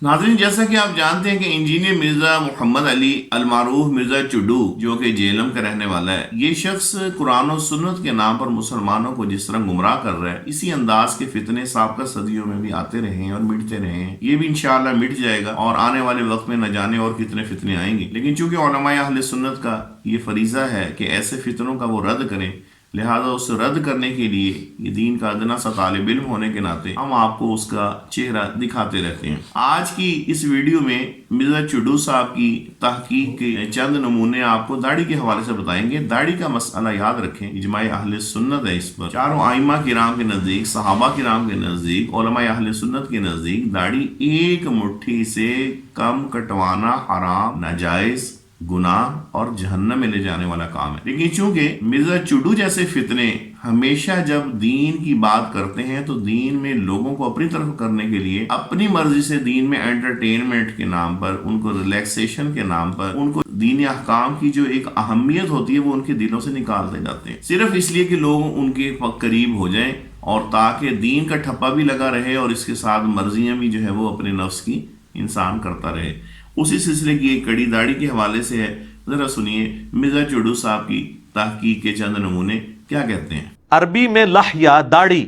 ناظرین، جیسا کہ آپ جانتے ہیں کہ انجینئر مرزا محمد علی المعروف مرزا چڈو جو کہ جیلم کا رہنے والا ہے، یہ شخص قرآن و سنت کے نام پر مسلمانوں کو جس طرح گمراہ کر رہا ہے، اسی انداز کے فتنے سابقہ صدیوں میں بھی آتے رہے ہیں اور مٹتے رہے ہیں۔ یہ بھی انشاءاللہ مٹ جائے گا اور آنے والے وقت میں نہ جانے اور کتنے فتنے آئیں گے، لیکن چونکہ علماء اہل سنت کا یہ فریضہ ہے کہ ایسے فتنوں کا وہ رد کریں، لہذا اس رد کرنے کے لیے یہ دین کا ادنا سا طالب علم ہونے کے ناطے ہم آپ کو اس کا چہرہ دکھاتے رہتے ہیں۔ آج کی اس ویڈیو میں مرزا چڈو صاحب کی تحقیق کے چند نمونے آپ کو داڑھی کے حوالے سے بتائیں گے۔ داڑھی کا مسئلہ یاد رکھیں، اجماع اہل سنت ہے اس پر۔ چاروں ائمہ کرام کے نزدیک، صحابہ کرام کے نزدیک، علماء اہل سنت کے نزدیک داڑھی ایک مٹھی سے کم کٹوانا حرام، ناجائز، گناہ اور جہنم میں لے جانے والا کام ہے۔ لیکن چونکہ مرزا چڈو جیسے فتنے ہمیشہ جب دین کی بات کرتے ہیں تو دین میں لوگوں کو اپنی طرف کرنے کے لیے اپنی مرضی سے دین میں انٹرٹینمنٹ کے نام پر، ان کو ریلیکسیشن کے نام پر، ان کو دینی احکام کی جو ایک اہمیت ہوتی ہے وہ ان کے دلوں سے نکالتے جاتے ہیں، صرف اس لیے کہ لوگ ان کے قریب ہو جائیں اور تاکہ دین کا ٹھپا بھی لگا رہے اور اس کے ساتھ مرضیاں بھی جو ہے وہ اپنے نفس کی انسان کرتا رہے۔ اسی سلسلے کی ایک کڑی داڑھی کے حوالے سے ہے، ذرا سنیے مرزا چڈو صاحب کی تحقیق کے چند نمونے کیا کہتے ہیں۔ عربی میں لحیہ، داڑھی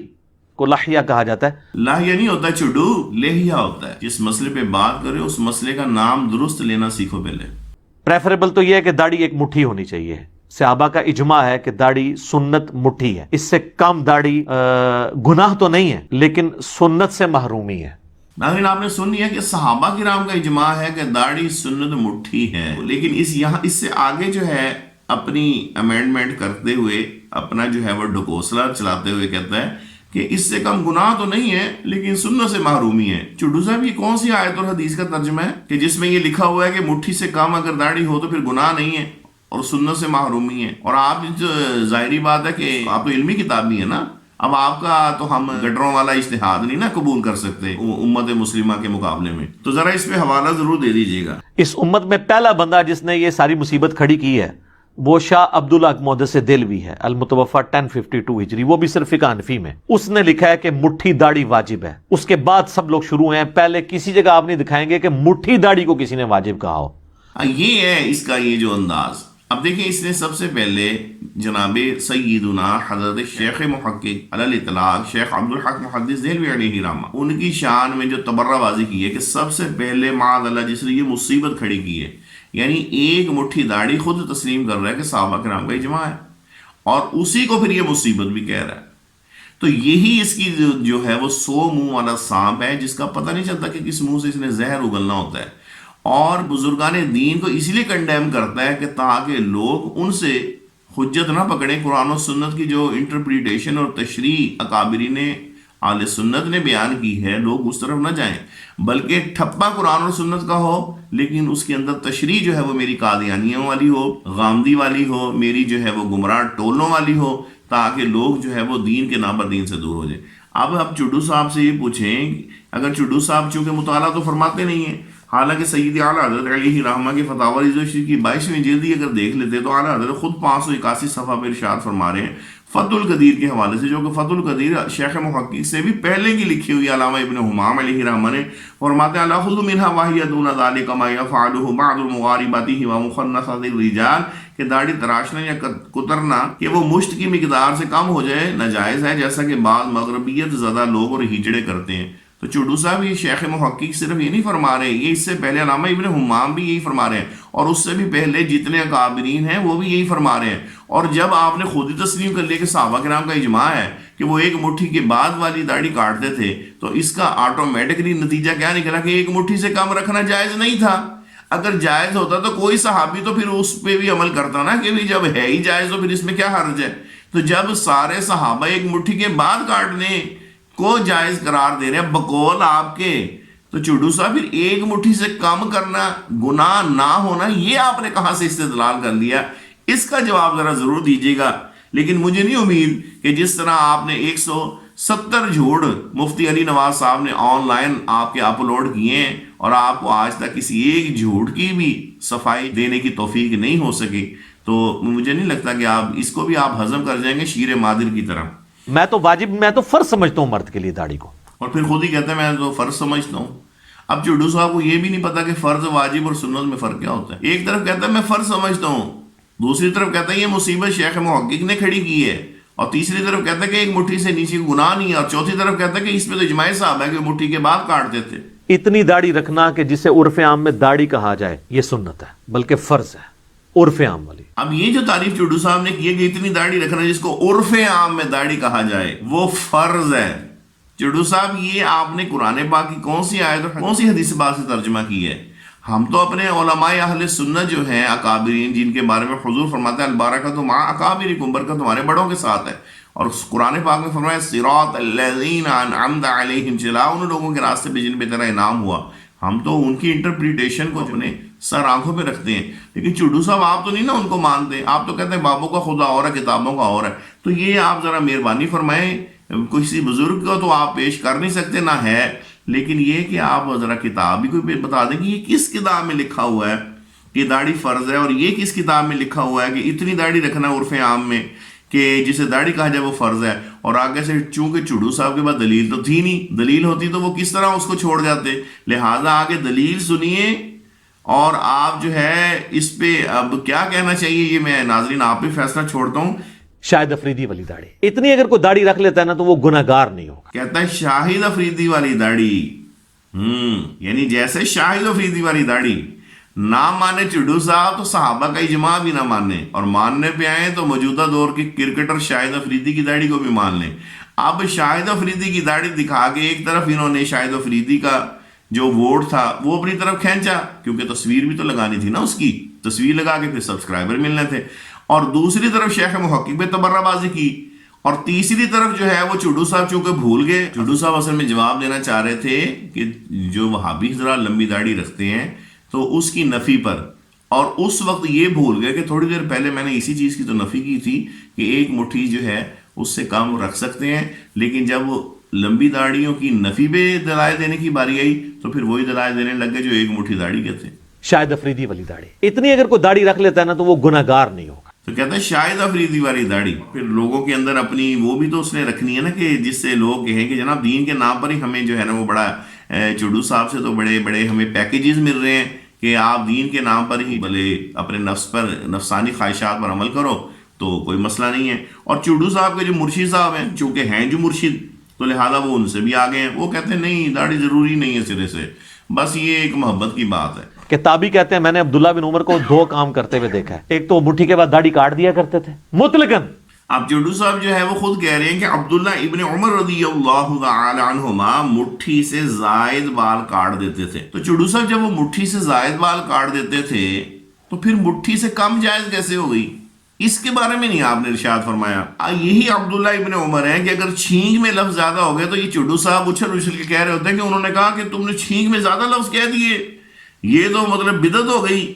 کو لحیہ کہا جاتا ہے۔ لحیہ نہیں ہوتا چڈو، لحیہ ہوتا ہے۔ جس مسئلے پہ بات کرے اس مسئلے کا نام درست لینا سیکھو پہلے۔ پریفریبل تو یہ ہے کہ داڑھی ایک مٹھی ہونی چاہیے۔ صحابہ کا اجماع ہے کہ داڑھی سنت مٹھی ہے، اس سے کم داڑھی گناہ تو نہیں ہے لیکن سنت سے محرومی ہے۔ ناظرین، آپ نے سن لیا کہ صحابہ کرام کا اجماع ہے کہ داڑھی سنت مٹھی ہے، لیکن اس سے آگے جو ہے اپنی امینڈمنٹ کرتے ہوئے، اپنا جو ہے وہ ڈکوسلا چلاتے ہوئے کہتا ہے کہ اس سے کم گناہ تو نہیں ہے لیکن سنت سے محرومی ہے۔ چڈو صاحب، یہ کون سی آیت اور حدیث کا ترجمہ ہے کہ جس میں یہ لکھا ہوا ہے کہ مٹھی سے کم اگر داڑھی ہو تو پھر گناہ نہیں ہے اور سنت سے محرومی ہے؟ اور آپ جو ظاہری بات ہے کہ آپ تو علمی کتاب بھی ہے نا، اب آپ کا تو ہم گٹروں والا اجتہاد نہیں نا قبول کر سکتے امت مسلمہ کے مقابلے میں، تو ذرا اس پہ حوالہ ضرور دے دیجیے گا۔ اس امت میں پہلا بندہ جس نے یہ ساری مصیبت کھڑی کی ہے وہ شاہ عبداللہ محدث دہلوی ہے، المتوفی 1052 ہجری، وہ بھی صرف فقہ حنفی میں۔ اس نے لکھا ہے کہ مٹھی داڑھی واجب ہے، اس کے بعد سب لوگ شروع ہیں۔ پہلے کسی جگہ آپ نہیں دکھائیں گے کہ مٹھی داڑھی کو کسی نے واجب کہا ہو۔ یہ ہے اس کا یہ جو انداز۔ اب دیکھیں، اس نے سب سے پہلے جناب سیدنا حضرت شیخ محقق علی الاطلاق شیخ عبدالحق محدث دہلوی علیہ رحمہ، ان کی شان میں جو تبرہ بازی کی ہے کہ سب سے پہلے معاذ اللہ جس نے یہ مصیبت کھڑی کی ہے، یعنی ایک مٹھی داڑھی، خود تسلیم کر رہا ہے کہ صحابہ کرام کا اجماع ہے اور اسی کو پھر یہ مصیبت بھی کہہ رہا ہے۔ تو یہی اس کی جو ہے وہ 100 منہ والا سانپ ہے جس کا پتہ نہیں چلتا کہ کس منہ سے اس نے زہر اگلنا ہوتا ہے، اور بزرگان دین کو اس لیے کنڈیم کرتا ہے کہ تاکہ لوگ ان سے حجت نہ پکڑیں۔ قرآن و سنت کی جو انٹرپریٹیشن اور تشریح اکابرین اہل سنت نے بیان کی ہے، لوگ اس طرف نہ جائیں، بلکہ ٹھپا قرآن اور سنت کا ہو لیکن اس کے اندر تشریح جو ہے وہ میری قادیانیوں والی ہو، غامدی والی ہو، میری جو ہے وہ گمراہ ٹولوں والی ہو، تاکہ لوگ جو ہے وہ دین کے نام پر دین سے دور ہو جائیں۔ اب آپ چڈو صاحب سے یہ پوچھیں، اگر چڈو صاحب چونکہ مطالعہ تو فرماتے نہیں ہیں، حالانکہ سید اعلیٰ حضرت علیہ رحمہ کے فتاوی رضوی کی 22ویں جلد اگر دیکھ لیتے تو اعلیٰ حضرت خود 581 صفحہ میں ارشاد فرما رہے ہیں فتح القدیر کے حوالے سے، جو کہ فتح القدیر شیخ محقق سے بھی پہلے کی لکھی ہوئی علامہ ابن حمام علیہ رحمہ نے فرماتے ہیں لَأَخُذُ مِنْهَا وَهِيَ دُونَ ذَلِكَ مَا يَفْعَلُهُ بَعْضُ الْمُغَارِبَاتِ وَمُخَنَّثَاتِ الرِّجَالِ، کہ داڑھی تراشنا یا کترنا کہ وہ مشت کی مقدار سے کم ہو جائے ناجائز ہے، جیسا کہ بعض مغربیت زدہ لوگ اور ہیجڑے کرتے ہیں۔ تو چڈو صاحب یہ شیخ محقق صرف یہ نہیں فرما رہے، یہ اس سے پہلے علامہ ابن حمام بھی یہی فرما رہے ہیں، اور اس سے بھی پہلے جتنے اکابرین ہیں وہ بھی یہی فرما رہے ہیں۔ اور جب آپ نے خود ہی تسلیم کر لیا کہ صحابہ کرام کا اجماع ہے کہ وہ ایک مٹھی کے بعد والی داڑھی کاٹتے تھے، تو اس کا آٹومیٹکلی نتیجہ کیا نکلا کہ ایک مٹھی سے کم رکھنا جائز نہیں تھا۔ اگر جائز ہوتا تو کوئی صحابی تو پھر اس پہ بھی عمل کرتا نا کہ جب ہے ہی جائز تو پھر اس میں کیا حرج ہے۔ تو جب سارے صحابہ ایک مٹھی کے بعد کاٹنے کو جائز قرار دے رہے ہیں بقول آپ کے، تو چڈو صاحب پھر ایک مٹھی سے کم کرنا گناہ نہ ہونا یہ آپ نے کہاں سے استدلال کر لیا؟ اس کا جواب ذرا ضرور دیجیے گا۔ لیکن مجھے نہیں امید کہ جس طرح آپ نے 170 جھوٹ مفتی علی نواز صاحب نے آن لائن آپ کے اپلوڈ کیے ہیں اور آپ کو آج تک کسی ایک جھوٹ کی بھی صفائی دینے کی توفیق نہیں ہو سکی، تو مجھے نہیں لگتا کہ آپ اس کو بھی آپ ہضم کر جائیں گے شیر مادر کی طرح۔ میں تو فرض سمجھتا ہوں مرد کے لیے داڑھی کو، اور پھر خود ہی کہتے ہیں میں تو فرض سمجھتا ہوں۔ اب چڈو صاحب کو یہ بھی نہیں پتا کہ فرض واجب اور سنت میں فرق کیا ہوتا ہے. ایک طرف کہتا ہے میں فرض سمجھتا ہوں، دوسری طرف کہتا ہے یہ مصیبت شیخ محقق نے کھڑی کی ہے، اور تیسری طرف کہتا ہے کہ ایک مٹھی سے نیچے گناہ نہیں ہے، اور چوتھی طرف کہتا ہے کہ اس پہ تو اجماع صاحب ہے کہ مٹھی کے بعد کاٹتے تھے. اتنی داڑھی رکھنا کہ جسے عرف عام میں داڑھی کہا جائے یہ سنت ہے، بلکہ فرض ہے عرف عام والی. اب یہ جو تعریف چڈو صاحب نے کی ہے کہ اتنی داڑھی رکھنا جس کو عرف عام میں داڑھی کہا جائے وہ فرض ہے. چڈو صاحب یہ آپ نے قرآن پاک کی کون سی آیت اور کون سی حدیث پاک سے ترجمہ کی ہے؟ ہم تو اپنے علماء اہل سنت جو ہیں اکابرین، جن کے بارے میں حضور فرماتے ہیں البرکۃ مع اکابرکم، برکت تمہارے بڑوں کے ساتھ ہے، اور قرآن پاک میں فرمایا صراط الذین انعمت علیہم، چلا ان لوگوں کے راستے پہ جن پہ تیرا انعام ہوا. ہم تو ان کی انٹرپریٹیشن کو اپنے سر آنکھوں پہ رکھتے ہیں. لیکن چڈو صاحب آپ تو نہیں نا ان کو مانتے، آپ تو کہتے ہیں بابوں کا خدا اور ہے، کتابوں کا اور ہے. تو یہ آپ ذرا مہربانی فرمائیں، کسی بزرگ کو تو آپ پیش کر نہیں سکتے نہ ہے، لیکن یہ کہ آپ ذرا کتاب بھی کوئی بتا دیں کہ یہ کس کتاب میں لکھا ہوا ہے کہ داڑھی فرض ہے، اور یہ کس کتاب میں لکھا ہوا ہے کہ اتنی داڑھی رکھنا عرف عام میں کہ جسے داڑھی کہا جائے وہ فرض ہے. اور آگے سے چونکہ چڈو صاحب کے بعد دلیل تو تھی نہیں، دلیل ہوتی تو وہ کس طرح اس کو چھوڑ جاتے. لہٰذا آگے دلیل سنیے، اور آپ جو ہے اس پہ اب کیا کہنا چاہیے یہ میں ناظرین آپ پہ فیصلہ چھوڑتا ہوں. شاہد افریدی والی داڑھی، اتنی اگر کوئی داڑھی رکھ لیتا ہے نا تو وہ گناہگار نہیں ہوگا. کہتا ہے شاہد افریدی والی داڑھی، یعنی جیسے شاہد افریدی والی داڑھی نہ مانے چڈو صاحب تو صحابہ کا اجماع بھی نہ مانے، اور ماننے پہ آئے تو موجودہ دور کے کرکٹر شاہد افریدی کی داڑھی کو بھی مان لیں. اب شاہد افریدی کی داڑھی دکھا کے ایک طرف انہوں نے شاہد افریدی کا جو ووٹ تھا وہ اپنی طرف کھینچا، کیونکہ تصویر بھی تو لگانی تھی نا، اس کی تصویر لگا کے پھر سبسکرائبر ملنے تھے، اور دوسری طرف شیخ محقق پہ تبرہ بازی کی، اور تیسری طرف جو ہے وہ چڈو صاحب چونکہ بھول گئے. چڈو صاحب اصل میں جواب دینا چاہ رہے تھے کہ جو وہابی ذرا لمبی داڑھی رکھتے ہیں تو اس کی نفی پر، اور اس وقت یہ بھول گئے کہ تھوڑی دیر پہلے میں نے اسی چیز کی تو نفی کی تھی کہ ایک مٹھی جو ہے اس سے کم رکھ سکتے ہیں. لیکن جب وہ لمبی داڑھیوں کی نفی پہ دلائل دینے کی باری آئی تو پھر وہی دلائل دینے لگ گئے جو ایک مٹھی داڑھی کے تھے. شاہد افریدی والی داڑھی، اتنی اگر کوئی داڑھی رکھ لیتا ہے نا تو وہ گناہگار نہیں ہوگا. تو کہتا ہے شاہد افریدی والی داڑھی، پھر لوگوں کے اندر اپنی وہ بھی تو اس نے رکھنی ہے نا کہ جس سے لوگ کہیں کہ جناب دین کے نام پر ہی ہمیں جو ہے نا وہ بڑا چڈو صاحب سے تو بڑے بڑے ہمیں پیکیجز مل رہے ہیں کہ آپ دین کے نام پر ہی بھلے اپنے نفس پر، نفسانی خواہشات پر عمل کرو تو کوئی مسئلہ نہیں ہے. اور چڈو صاحب کے جو مرشد صاحب ہیں چونکہ ہیں جو مرشد تو لہٰذا وہ ان سے بھی آگے ہیں، وہ کہتے ہیں نہیں داڑھی ضروری نہیں ہے سرے سے، بس یہ ایک محبت کی بات ہے. کتابی کہتے ہیں میں نے عبداللہ بن عمر کو دو کام کرتے ہوئے دیکھا ہے، ایک تو وہ مٹھی کے بعد داڑھی کاٹ دیا کرتے تھے مطلقاً. اب چڈو صاحب جو ہے وہ خود کہہ رہے ہیں کہ عبداللہ ابن عمر رضی اللہ تعالی عنہما مٹھی سے زائد بال کاٹ دیتے تھے. تو چڈو صاحب جب وہ مٹھی سے زائد بال کاٹ دیتے تھے تو پھر مٹھی سے کم جائز کیسے ہو گئی؟ اس کے بارے میں نہیں آپ نے ارشاد فرمایا. یہی عبداللہ ابن عمر ہیں کہ اگر چھینک میں لفظ زیادہ ہو گئے تو یہ چڈو صاحب اچھل اچھل کے کہہ رہے ہوتے ہیں کہ انہوں نے کہا کہ تم نے چھینک میں زیادہ لفظ کہہ دیے، یہ تو مطلب بدعت ہو گئی.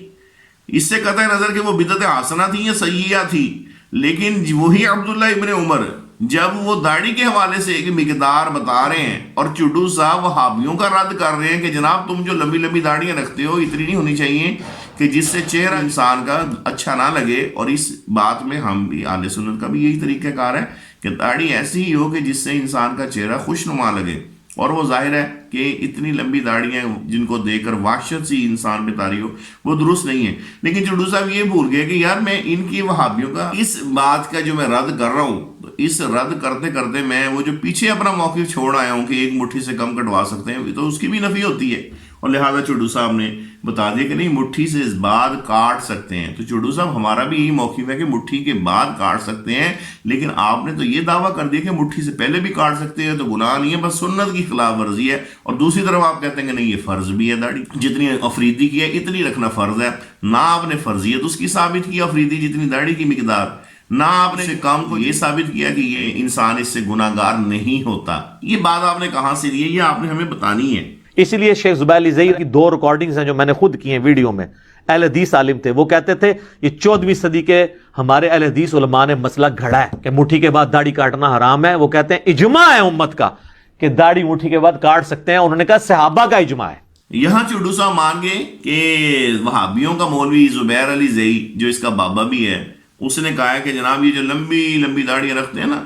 اس سے قطع نظر کہ وہ بدعت حسنہ تھی یا سیئہ تھی. لیکن وہی عبداللہ ابن عمر جب وہ داڑھی کے حوالے سے ایک مقدار بتا رہے ہیں اور چڈو صاحب وہابیوں کا رد کر رہے ہیں کہ جناب تم جو لمبی لمبی داڑیاں رکھتے ہو اتنی نہیں ہونی چاہیے کہ جس سے چہرہ انسان کا اچھا نہ لگے. اور اس بات میں ہم بھی اہل سنت کا بھی یہی طریقہ کار ہے کہ داڑھی ایسی ہی ہو کہ جس سے انسان کا چہرہ خوش نما لگے. اور وہ ظاہر ہے کہ اتنی لمبی داڑیاں جن کو دیکھ کر وحشت سی انسان پہ طاری ہو وہ درست نہیں ہے. لیکن چڈو صاحب یہ بھول گئے کہ یار میں ان کی وہابیوں کا اس بات کا جو میں رد کر رہا ہوں، تو اس رد کرتے کرتے میں وہ جو پیچھے اپنا موقف چھوڑ آیا ہوں کہ ایک مٹھی سے کم کٹوا سکتے ہیں تو اس کی بھی نفی ہوتی ہے. اور لہٰذا چڈو صاحب نے بتا دیا کہ نہیں مٹھی سے اس بعد کاٹ سکتے ہیں. تو چڈو صاحب ہمارا بھی یہی موقف ہے کہ مٹھی کے بعد کاٹ سکتے ہیں، لیکن آپ نے تو یہ دعویٰ کر دیا کہ مٹھی سے پہلے بھی کاٹ سکتے ہیں تو گناہ نہیں ہے، بس سنت کی خلاف ورزی ہے. اور دوسری طرف آپ کہتے ہیں کہ نہیں یہ فرض بھی ہے، داڑھی جتنی افریدی کی ہے اتنی رکھنا فرض ہے. نہ آپ نے فرضیت اس کی ثابت کی افریدی جتنی داڑھی کی مقدار، نہ آپ نے کام کو یہ ثابت کیا کہ یہ انسان اس سے گناہ گار نہیں ہوتا. یہ بات آپ نے کہاں سے لی ہے یہ آپ نے ہمیں بتانی ہے. اسی لیے شیخ زبیر علی زئی کی دو ریکارڈنگز ہیں جو میں نے خود کی ہیں ویڈیو میں. اہل حدیث عالم تھے، وہ کہتے تھے یہ 14ویں صدی کے ہمارے اہل حدیث علماء نے مسئلہ گھڑا ہے کہ مٹھی کے بعد داڑھی کاٹنا حرام ہے. وہ کہتے ہیں اجماع ہے امت کا کہ داڑھی مٹھی کے بعد کاٹ سکتے ہیں. انہوں نے کہا صحابہ کا اجماع ہے. یہاں چڈو صاحب مان گئے کہ وہابیوں کا مولوی زبیر علی زئی جو اس کا بابا بھی ہے اس نے کہا ہے کہ جناب یہ جو لمبی لمبی داڑیاں رکھتے ہیں نا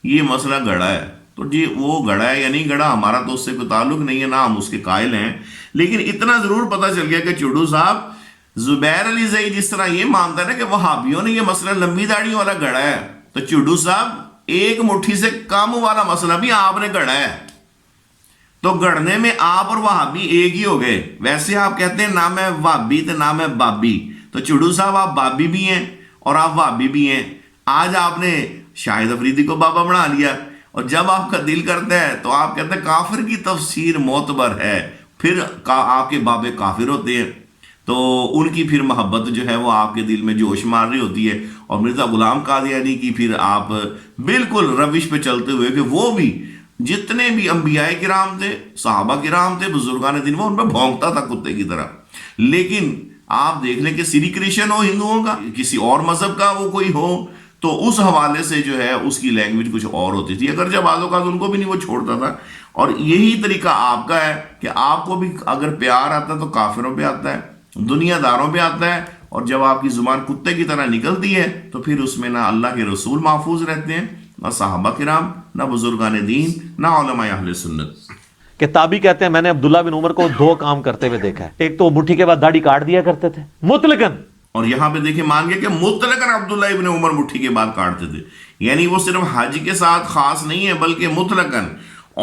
یہ مسئلہ گڑا ہے. تو جی وہ گڑا ہے یا نہیں گڑا ہمارا تو اس سے کوئی تعلق نہیں ہے، نہ ہم اس کے قائل ہیں. لیکن اتنا ضرور پتہ چل گیا کہ چوڈو صاحب زبیر علی زئی جس طرح یہ مانتا ہے نا کہ وہابیوں نے یہ مسئلہ لمبی داڑھی والا گڑا ہے، تو چوڈو صاحب ایک مٹھی سے کم والا مسئلہ بھی آپ نے گڑا ہے، تو گڑنے میں آپ اور وہابی ایک ہی ہو گئے۔ ویسے آپ کہتے ہیں نہ میں وہابی تو نہ میں بابی، تو چوڈو صاحب آپ بابی بھی ہیں اور آپ وہابی بھی ہیں۔ آج آپ نے شاہد افریدی کو بابا بنا لیا، اور جب آپ کا دل کرتا ہے تو آپ کہتے ہیں کافر کی تفسیر معتبر ہے، پھر آپ کے بابے کافر ہوتے ہیں، تو ان کی پھر محبت جو ہے وہ آپ کے دل میں جوش مار رہی ہوتی ہے، اور مرزا غلام قادیانی کی پھر آپ بالکل روش پہ چلتے ہوئے کہ وہ بھی جتنے بھی انبیاء کرام تھے، صحابہ کرام تھے، بزرگان دین، وہ ان پہ بھونکتا تھا کتے کی طرح۔ لیکن آپ دیکھ لیں کہ سری کرشن ہو ہندوؤں کا، کسی اور مذہب کا وہ کوئی ہو، تو اس حوالے سے جو ہے اس کی لینگویج کچھ اور ہوتی تھی، اگر جب بعض اوقات ان کو بھی نہیں وہ چھوڑتا تھا۔ اور یہی طریقہ آپ کا ہے کہ آپ کو بھی اگر پیار آتا ہے تو کافروں پہ آتا ہے، دنیا داروں پہ آتا ہے، اور جب آپ کی زبان کتے کی طرح نکلتی ہے تو پھر اس میں نہ اللہ کے رسول محفوظ رہتے ہیں، نہ صحابہ کرام، نہ بزرگان دین، نہ علماء اہل سنت۔ کہ تابعی کہتے ہیں میں نے عبداللہ بن عمر کو دو کام کرتے ہوئے دیکھا ہے، ایک تو وہ مٹھی کے بعد داڑھی کاٹ دیا کرتے تھے مطلقاً، اور یہاں پہ دیکھیں مان گیا کہ مطلقاً عبداللہ ابن عمر مٹھی کے بعد کاٹتے تھے، یعنی وہ صرف حج کے ساتھ خاص نہیں ہے بلکہ مطلقاً۔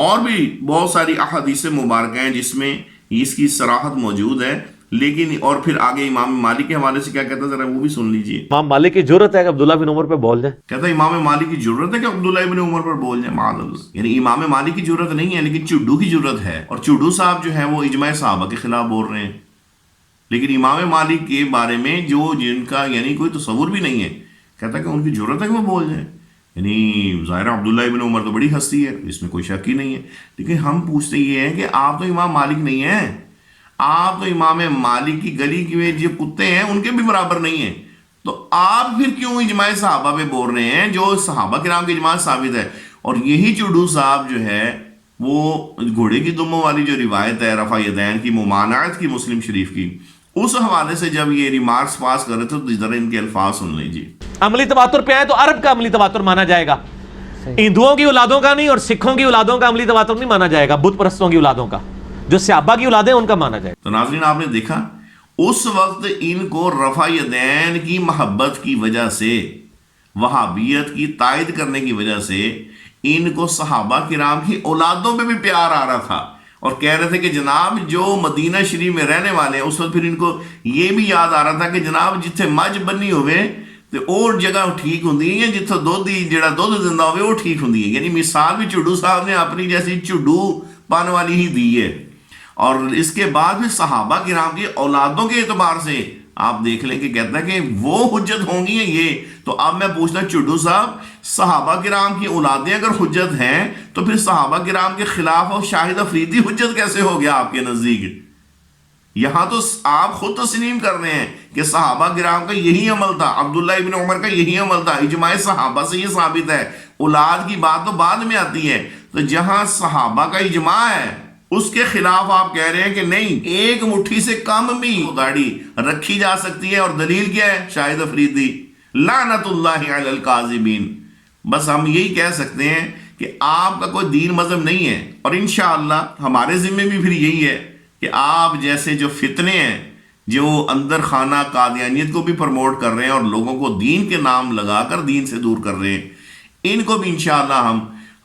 اور بھی بہت ساری احادیث مبارکہ ہیں جس میں اس کی صراحت موجود ہے، لیکن اور پھر آگے امام مالک کے حوالے سے کیا کہتا ہے ذرا وہ بھی سن لیجئے۔ امام مالک کی جرت ہے کہ عبداللہ بن عمر پہ بول جائیں؟ کہتا ہے امام مالک کی جرت ہے کہ عبداللہ ابن عمر پر بول جائے، معاذ اللہ، یعنی امام مالک کی جرت نہیں ہے لیکن چوڈو کی جرت ہے، اور چوڈو صاحب جو ہے وہ اجماع صحابہ کے خلاف بول رہے ہیں، لیکن امام مالک کے بارے میں جو جن کا یعنی کوئی تصور بھی نہیں ہے، کہتا ہے کہ ان کی جرت ہے کہ وہ بول جائیں۔ یعنی ظاہر عبداللہ ابن عمر تو بڑی ہستی ہے، اس میں کوئی شک ہی نہیں ہے، لیکن ہم پوچھتے یہ ہیں کہ آپ تو امام مالک نہیں ہیں، آپ تو امام مالک کی گلی کے جو کتے ہیں ان کے بھی برابر نہیں ہیں، تو آپ پھر کیوں اجماع صحابہ پہ بول رہے ہیں جو صحابہ کرام کے اجماع ثابت ہے؟ اور یہی چوڈو صاحب جو ہے وہ گھوڑے کی دموں والی جو روایت ہے رفع یدین کی ممانعت کی مسلم شریف کی، اس حوالے سے جب یہ ریمارکس پاس کر رہے تھے تو ذرا ان کے الفاظ سن لیجیے۔ عملی تواتر پہ آئے تو عرب کا عملی تواتر مانا جائے گا، ہندوؤں کی اولادوں کا نہیں، اور سکھوں کی اولادوں کا عملی تواتر نہیں مانا جائے گا، بت پرستوں کی اولادوں کا، جو صحابہ کی اولادیں ان کا مانا جائے گا۔ تو ناظرین آپ نے دیکھا اس وقت ان کو رفع یدین کی محبت کی وجہ سے، وہابیت کی تائید کرنے کی وجہ سے، ان کو صحابہ کرام کی اولادوں پہ بھی پیار آ رہا تھا، اور کہہ رہے تھے کہ جناب جو مدینہ شریف میں رہنے والے ہیں، اس وقت پھر ان کو یہ بھی یاد آ رہا تھا کہ جناب جتھے مجھ بنی ہوئے تو اور جگہ ٹھیک ہوندی ہے، جتھے جڑا دودھ دیندا ہوئے وہ ٹھیک ہوندی ہے۔ یعنی مثال بھی چوڈو صاحب نے اپنی جیسی چوڈو پن والی ہی دی ہے۔ اور اس کے بعد پھر صحابہ کرام کی اولادوں کے اعتبار سے آپ دیکھ لیں کہ کہتا ہے کہ وہ حجت ہوں گی یہ۔ تو اب میں پوچھتا چوڈو صاحب، صحابہ کرام کی اولادیں اگر حجت ہیں تو پھر صحابہ کرام کے خلاف اور شاہد افریدی حجت کیسے ہو گیا آپ کے نزدیک؟ یہاں تو آپ خود تسلیم کر رہے ہیں کہ صحابہ کرام کا یہی عمل تھا، عبداللہ ابن عمر کا یہی عمل تھا، اجماع صحابہ سے یہ ثابت ہے۔ اولاد کی بات تو بعد میں آتی ہے، تو جہاں صحابہ کا اجماع ہے اس کے خلاف آپ کہہ رہے ہیں کہ نہیں، ایک مٹھی سے کم بھی داڑھی رکھی جا سکتی ہے، اور دلیل کیا ہے؟ شاہد افریدی، لعنت اللہ علی الکاذبین۔ بس ہم یہی کہہ سکتے ہیں کہ آپ کا کوئی دین مذہب نہیں ہے، اور انشاءاللہ ہمارے ذمہ بھی پھر یہی ہے کہ آپ جیسے جو فتنے ہیں جو اندر خانہ قادیانیت کو بھی پروموٹ کر رہے ہیں اور لوگوں کو دین کے نام لگا کر دین سے دور کر رہے ہیں، ان کو بھی انشاءاللہ ہم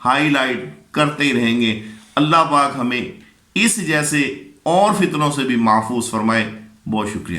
ہائی لائٹ کرتے ہی رہیں گے۔ اللہ پاک ہمیں اس جیسے اور فتنوں سے بھی محفوظ فرمائے۔ بہت شکریہ۔